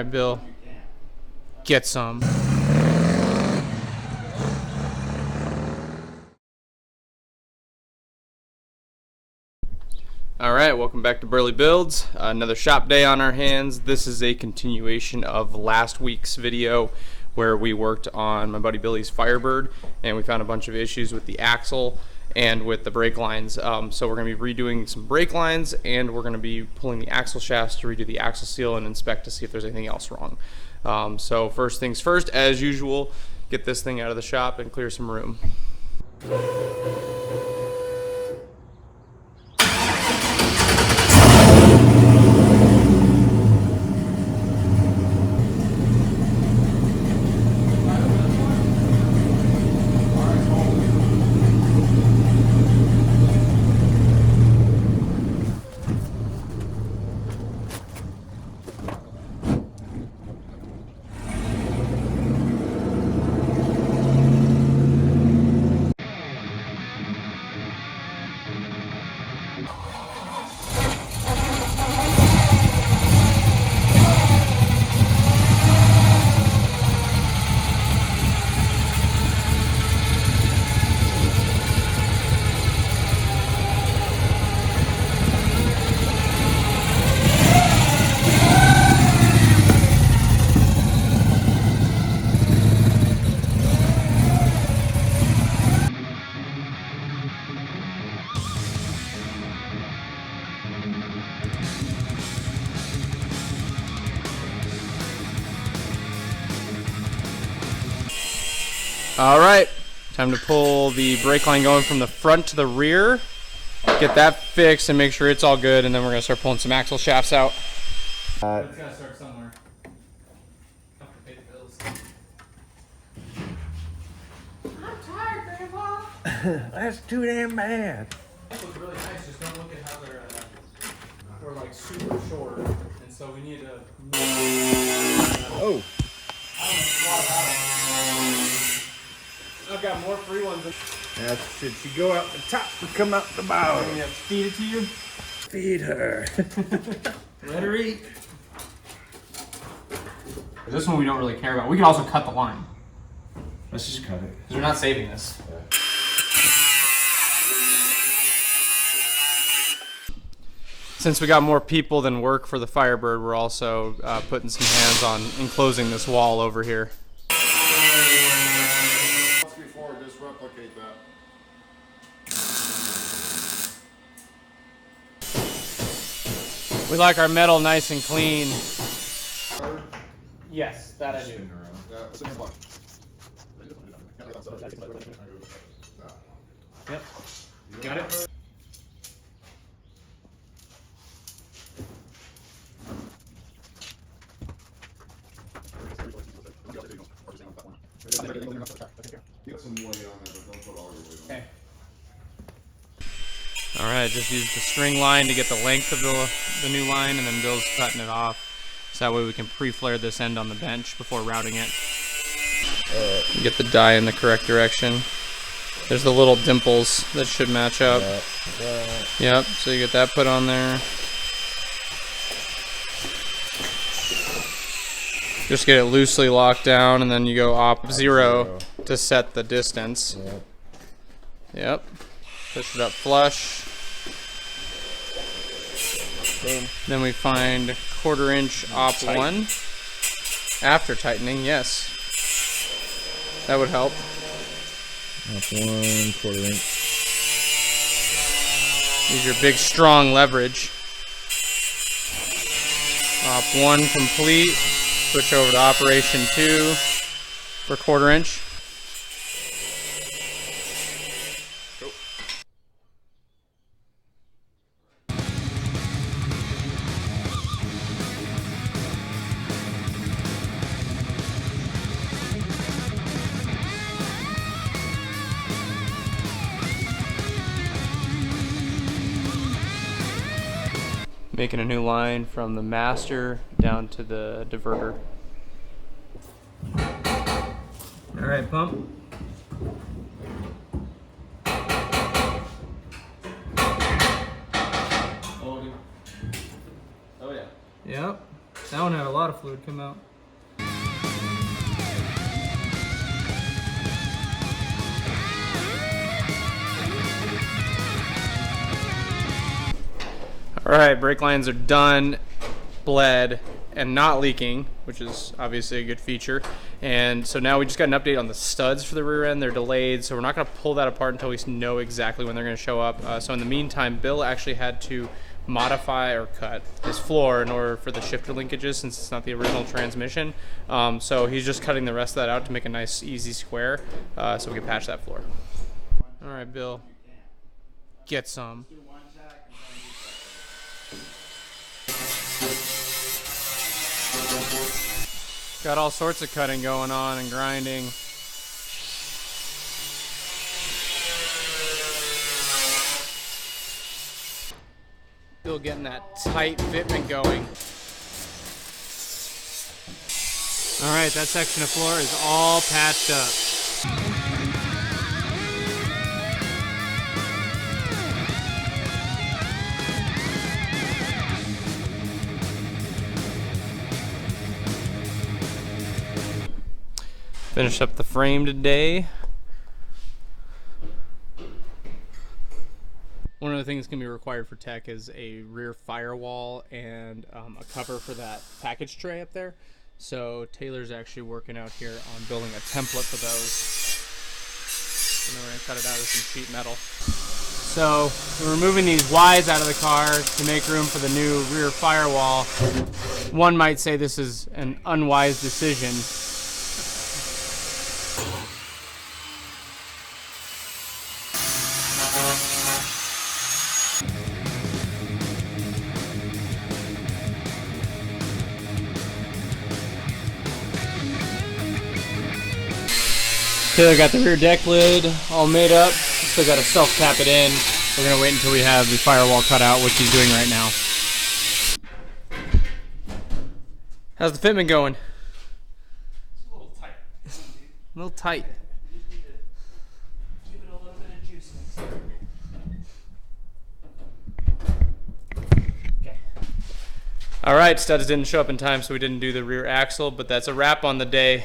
right, Bill. Get some. All right, welcome back to Burly Builds. Another shop day on our hands. This is a continuation of last week's video where we worked on my buddy Billy's Firebird, and we found a bunch of issues with the axle and with the brake lines. So we're going to be redoing some brake lines, and we're going to be pulling the axle shafts to redo the axle seal and inspect to see if there's anything else wrong. So first things first, as usual, get this thing out of the shop and clear some room. All right, time to pull the brake line going from the front to the rear, get that fixed and make sure it's all good, and then we're gonna start pulling some axle shafts out. It's gotta start somewhere. Have to pay the bills. I'm tired, Grandpa. That's too damn bad. This was really nice, just don't look at how they're like super short, and so we need to Oh. I've got more free ones. That's it. You go out the top and come out the bottom. You have to feed it to you. Feed her. Let her eat. This one we don't really care about. We can also cut the line. Let's just cut it. Because we're not saving this. Yeah. Since we got more people than work for the Firebird, we're also putting some hands on enclosing this wall over here. Before, just replicate that. We like our metal nice and clean. Yes, that I do. Yeah, it's in your block. Yep. Got it? Get some weight on there, but don't put all your weight on it. Okay. Alright, just use the string line to get the length of the new line, and then Bill's cutting it off. So that way we can pre-flare this end on the bench before routing it. Get the die in the correct direction. There's the little dimples that should match up. Yep, so you get that put on there. Just get it loosely locked down, and then you go op 0 to set the distance. Yep. Push it up flush. Boom. Then we find 1/4 inch op 1. After tightening, yes. That would help. Op 1, 1/4 inch. Use your big strong leverage. Op 1 complete. Switch over to operation 2 for 1/4 inch. Making a new line from the master down to the diverter. All right, pump. Oh yeah. Yep. That one had a lot of fluid come out. All right, brake lines are done, bled, and not leaking, which is obviously a good feature. And so now we just got an update on the studs for the rear end. They're delayed, so we're not going to pull that apart until we know exactly when they're going to show up. So in the meantime, Bill actually had to modify or cut his floor in order for the shifter linkages, since it's not the original transmission. So he's just cutting the rest of that out to make a nice, easy square, so we can patch that floor. All right, Bill, get some. Got all sorts of cutting going on and grinding. Still getting that tight fitment going. All right, that section of floor is all patched up. Finished up the frame today. One of the things that's going to be required for tech is a rear firewall and a cover for that package tray up there. So Taylor's actually working out here on building a template for those. And then we're going to cut it out with some sheet metal. So we're removing these Ys out of the car to make room for the new rear firewall. One might say this is an unwise decision. Taylor got the rear deck lid all made up. Still got to self-tap it in. We're going to wait until we have the firewall cut out, which he's doing right now. How's the fitment going? It's a little tight. A little tight. You just need to give it a little bit of juiciness. Okay. All right, studs didn't show up in time, so we didn't do the rear axle, but that's a wrap on the day.